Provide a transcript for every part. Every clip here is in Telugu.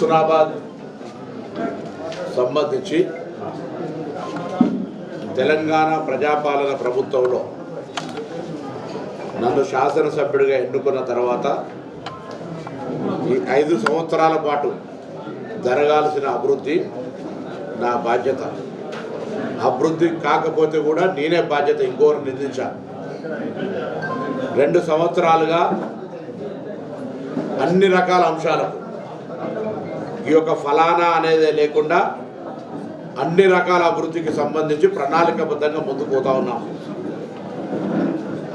హుస్నాబాద్ సంబంధించి తెలంగాణ ప్రజాపాలన ప్రభుత్వంలో నన్ను శాసనసభ్యుడిగా ఎన్నుకున్న తర్వాత ఈ 5 సంవత్సరాల పాటు జరగాల్సిన అభివృద్ధి నా బాధ్యత. అభివృద్ధి కాకపోతే కూడా నేనే బాధ్యత ఇంకోరు నిందించాను. 2 సంవత్సరాలుగా అన్ని రకాల అంశాలకు ఈ యొక్క ఫలానా అనేది లేకుండా అన్ని రకాల అభివృద్ధికి సంబంధించి ప్రణాళికాబద్ధంగా ముందుకు పోతా ఉన్నాం.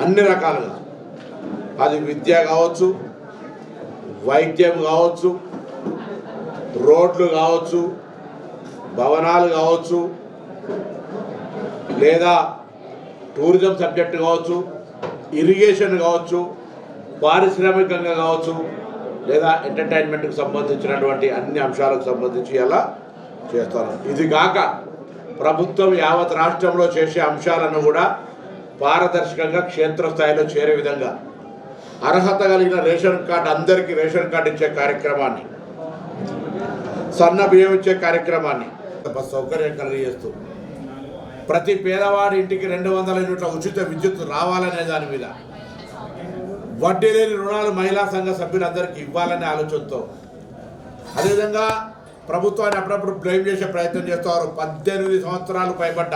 అన్ని రకాలుగా అది విద్య కావచ్చు, వైద్యం కావచ్చు, రోడ్లు కావచ్చు, భవనాలు కావచ్చు, లేదా టూరిజం సబ్జెక్టు కావచ్చు, ఇరిగేషన్ కావచ్చు, పారిశ్రామికంగా కావచ్చు, లేదా ఎంటర్టైన్మెంట్కి సంబంధించినటువంటి అన్ని అంశాలకు సంబంధించి అలా చేస్తాను. ఇది కాక ప్రభుత్వం యావత్ రాష్ట్రంలో చేసే అంశాలను కూడా పారదర్శకంగా క్షేత్రస్థాయిలో చేరే విధంగా అర్హత కలిగిన రేషన్ కార్డు అందరికీ రేషన్ కార్డు ఇచ్చే కార్యక్రమాన్ని, సన్న బియ్యం ఇచ్చే కార్యక్రమాన్ని సౌకర్యం కలిగజేస్తూ ప్రతి పేదవాడి ఇంటికి 200 యూనిట్ల ఉచిత విద్యుత్ రావాలనే దాని మీద, వడ్డీ లేని రుణాలు మహిళా సంఘ సభ్యులందరికీ ఇవ్వాలనే ఆలోచనతో, అదేవిధంగా ప్రభుత్వాన్ని అప్పుడప్పుడు బ్లేమ్ చేసే ప్రయత్నం చేస్తారు. 18 సంవత్సరాలు పైబడ్డ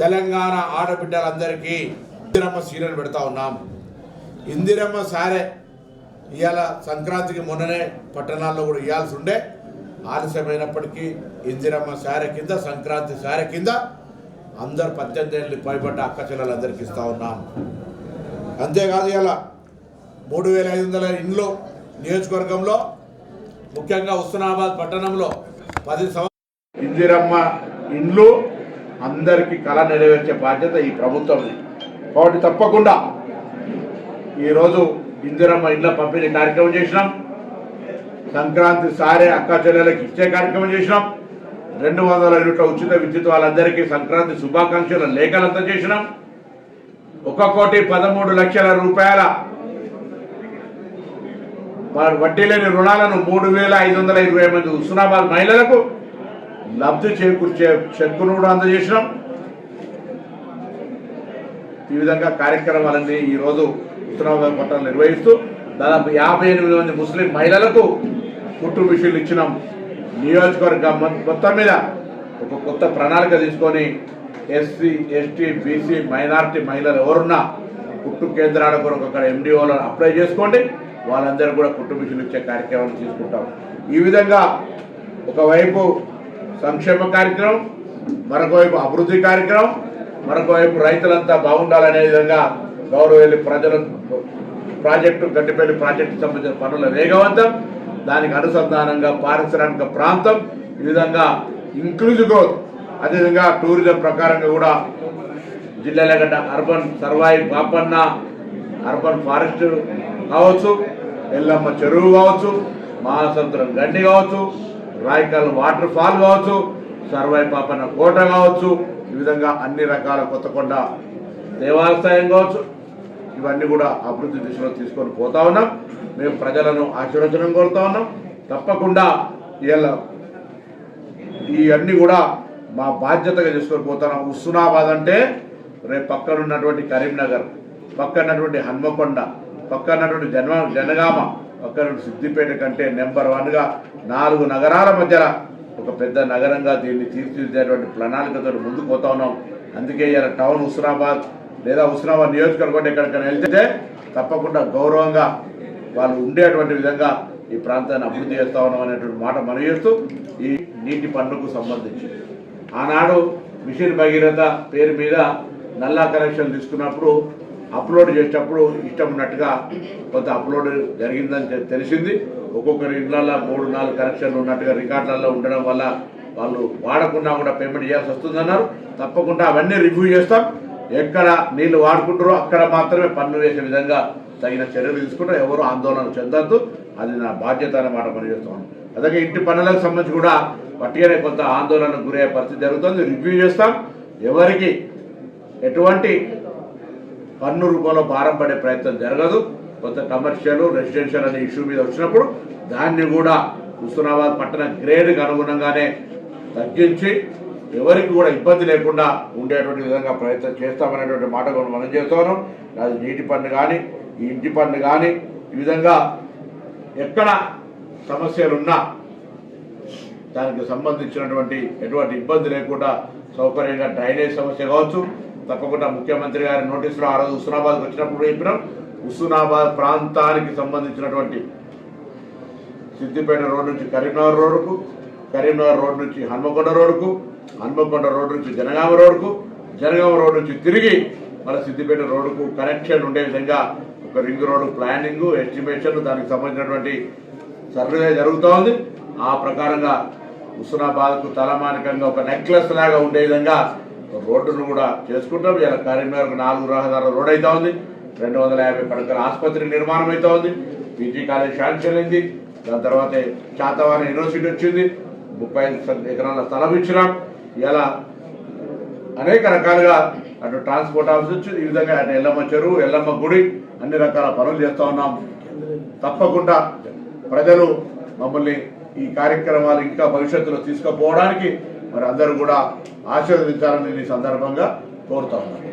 తెలంగాణ ఆడబిడ్డలందరికీ ఇందిరమ్మ సీరియల్ పెడతా ఉన్నాం. ఇందిరమ్మ సారే ఇవాళ సంక్రాంతికి మొన్ననే పట్టణాల్లో కూడా ఇవ్వాల్సి ఉండే, ఆలస్యమైనప్పటికీ ఇందిరమ్మ సారే కింద, సంక్రాంతి సారే కింద అందరు 18 ఏళ్ళు పైబడ్డ అక్క చెల్లెలందరికీ ఇస్తూ ఉన్నాం. అంతేకాదు ఇలా 3500 ఇండ్లు నియోజకవర్గంలో, ముఖ్యంగా హుస్నాబాద్ పట్టణంలో 10 సంవత్సరాలు ఇందిరమ్మ ఇండ్లు అందరికీ కళ నెరవేర్చే బాధ్యత ఈ ప్రభుత్వంది. కాబట్టి తప్పకుండా ఈరోజు ఇందిరమ్మ ఇండ్ల పంపిణీ కార్యక్రమం చేసినాం. సంక్రాంతి సారే అక్క చెల్లెలకు ఇచ్చే కార్యక్రమం చేసినాం. 200 యూనిట్ల ఉచిత విద్యుత్ వాళ్ళందరికీ సంక్రాంతి శుభాకాంక్షల లేఖలంతా చేసినాం. 1,13,00,000 రూపాయల వడ్డీ లేని రుణాలను 3,520 మంది హుస్నాబాద్ మహిళలకు లబ్ధి చేకూర్చే చెక్కును కూడా అందజేసినాం. ఈ విధంగా కార్యక్రమాలన్నీ ఈరోజు హుస్నాబాద్ పట్టణంలో నిర్వహిస్తూ దాదాపు 58 మంది ముస్లిం మహిళలకు కుట్టు మిషన్లు ఇచ్చినాం. నియోజకవర్గం మొత్తం మీద ఒక కొత్త ప్రణాళిక తీసుకొని ఎస్సీ, ఎస్టీ, బీసీ, మైనారిటీ మహిళలు ఎవరున్నా కుట్టు కేంద్రాల కొరకు అక్కడ ఎండిఓలో అప్లై చేసుకోండి, వాళ్ళందరూ కూడా కుట్టు మిషన్లు ఇచ్చే కార్యక్రమాన్ని తీసుకుంటాం. ఈ విధంగా ఒకవైపు సంక్షేమ కార్యక్రమం, మరొక వైపు అభివృద్ధి కార్యక్రమం, మరొక వైపు రైతులంతా బాగుండాలనే విధంగా గౌరవెల్లి ప్రజల ప్రాజెక్టు, గట్టిపల్లి ప్రాజెక్టుకు సంబంధించిన పనుల వేగవంతం, దానికి అనుసంధానంగా పారిశ్రామిక ప్రాంతం, ఈ విధంగా ఇంక్లూజివ్ గ్రోత్, అదేవిధంగా టూరిజం ప్రకారంగా కూడా జిల్లాలగడ్డ urban Sarvai Papanna urban forest కావచ్చు, ఎల్లమ్మ చెరువు కావచ్చు, మహాసముద్రం గండి కావచ్చు, రాయకల్ వాటర్ ఫాల్ కావచ్చు, సర్వాయి పాపన్న కోట కావచ్చు, ఈ విధంగా అన్ని రకాల కొత్తకొండ దేవాలయం కావచ్చు, ఇవన్నీ కూడా అభివృద్ధి దిశలో తీసుకొని పోతా ఉన్నాం. మేము ప్రజలను ఆశీర్వచనం కోరుతా ఉన్నాం. తప్పకుండా ఇలా ఇవన్నీ కూడా మా బాధ్యతగా చేసుకొని పోతున్నాం. హుస్నాబాద్ అంటే రేపు పక్కనున్నటువంటి కరీంనగర్, పక్కనటువంటి హన్మకొండ, పక్కనటువంటి జనగామ, పక్కన సిద్దిపేట కంటే నెంబర్ 1గా 4 నగరాల మధ్యన ఒక పెద్ద నగరంగా దీన్ని తీర్చిదిద్దేటువంటి ప్రణాళికతో ముందుకు పోతా ఉన్నాం. అందుకే ఇలా టౌన్ హుస్నాబాద్ లేదా హుస్నాబాద్ నియోజకవర్గం ఎక్కడికైనా వెళ్తే తప్పకుండా గౌరవంగా వాళ్ళు ఉండేటువంటి విధంగా ఈ ప్రాంతాన్ని అభివృద్ధి చేస్తా ఉన్నాం అనేటువంటి మాట మనం చేస్తూ, ఈ నీటి పన్నుకు సంబంధించి ఆనాడు మిషన్ భగీరథ పేరు మీద నల్లా కనెక్షన్ తీసుకున్నప్పుడు అప్లోడ్ చేసేటప్పుడు ఇష్టం ఉన్నట్టుగా కొంత అప్లోడ్ జరిగిందని తెలిసింది. ఒక్కొక్కరి ఇళ్లలో 3-4 కనెక్షన్లు ఉన్నట్టుగా రికార్డులలో ఉండడం వల్ల వాళ్ళు వాడకుండా కూడా పేమెంట్ చేయాల్సి వస్తుందన్నారు. తప్పకుండా అవన్నీ రివ్యూ చేస్తాం. ఎక్కడ నీళ్లు వాడుకుంటారో అక్కడ మాత్రమే పన్ను వేసే విధంగా తగిన చర్యలు తీసుకుంటాం. ఎవరు ఆందోళన చెందద్దు, అది నా బాధ్యత అన్నమాట పనిచేస్తాం. అలాగే ఇంటి పనులకు సంబంధించి కూడా పట్టిగానే కొంత ఆందోళనకు గురయ్యే పరిస్థితి జరుగుతుంది. రివ్యూ చేస్తాం. ఎవరికి ఎటువంటి పన్ను రూపంలో భారం పడే ప్రయత్నం జరగదు. కొంత కమర్షియల్, రెసిడెన్షియల్ అనే ఇష్యూ మీద వచ్చినప్పుడు దాన్ని కూడా హుస్నాబాద్ పట్టణ గ్రేడ్కి అనుగుణంగానే తగ్గించి ఎవరికి కూడా ఇబ్బంది లేకుండా ఉండేటువంటి విధంగా ప్రయత్నం చేస్తామనేటువంటి మాట కూడా మనం చేస్తున్నాం. అది నీటి పన్ను కానీ ఈ ఇంటి పన్ను కానీ ఈ విధంగా ఎక్కడ సమస్యలున్నా దానికి సంబంధించినటువంటి ఎటువంటి ఇబ్బంది లేకుండా సౌకర్యంగా డ్రైనేజ్ సమస్య కావచ్చు. తప్పకుండా ముఖ్యమంత్రి గారి నోటీసులో ఆ రోజు హుస్నాబాద్కి వచ్చినప్పుడు చెప్పినాం. హుస్నాబాద్ ప్రాంతానికి సంబంధించినటువంటి సిద్దిపేట రోడ్ నుంచి కరీంనగర్ రోడ్డుకు, కరీంనగర్ రోడ్ నుంచి హన్మకొండ రోడ్డుకు, హన్మకొండ రోడ్ నుంచి జనగామ రోడ్డుకు, జనగామ రోడ్ నుంచి తిరిగి మన సిద్దిపేట రోడ్డుకు కనెక్షన్ ఉండే విధంగా ఒక రింగ్ రోడ్డు ప్లానింగ్, ఎస్టిమేషన్, దానికి సంబంధించినటువంటి సర్వే జరుగుతూ ఉంది. ఆ ప్రకారంగా హుస్నాబాద్కు తలమానికంగా ఒక నెక్లెస్ లాగా ఉండే విధంగా రోడ్డును కూడా చేసుకుంటాం. ఇలా కరీంనగర్కు 4 రహదారుల రోడ్ అవుతా ఉంది. 250 పడకల ఆసుపత్రి నిర్మాణం అవుతా ఉంది. పీజీ కాలేజ్ శాంక్షన్ అయింది. దాని తర్వాత శాతవాహన యూనివర్సిటీ వచ్చింది. 35 ఎకరాల స్థలం ఇచ్చినాం. ఇలా అనేక రకాలుగా అటు ట్రాన్స్పోర్ట్ ఆఫీస్ వచ్చి ఈ విధంగా అటు ఎల్లమ్మ చెరువు, ఎల్లమ్మ గుడి అన్ని రకాల పనులు చేస్తూ ఉన్నాం. తప్పకుండా ప్రజలు మమ్మల్ని ఈ కార్యక్రమాలు ఇంకా భవిష్యత్తులో తీసుకుపోవడానికి మరి అందరూ కూడా ఆశీర్వదించాలని ఈ సందర్భంగా కోరుతా ఉన్నాను.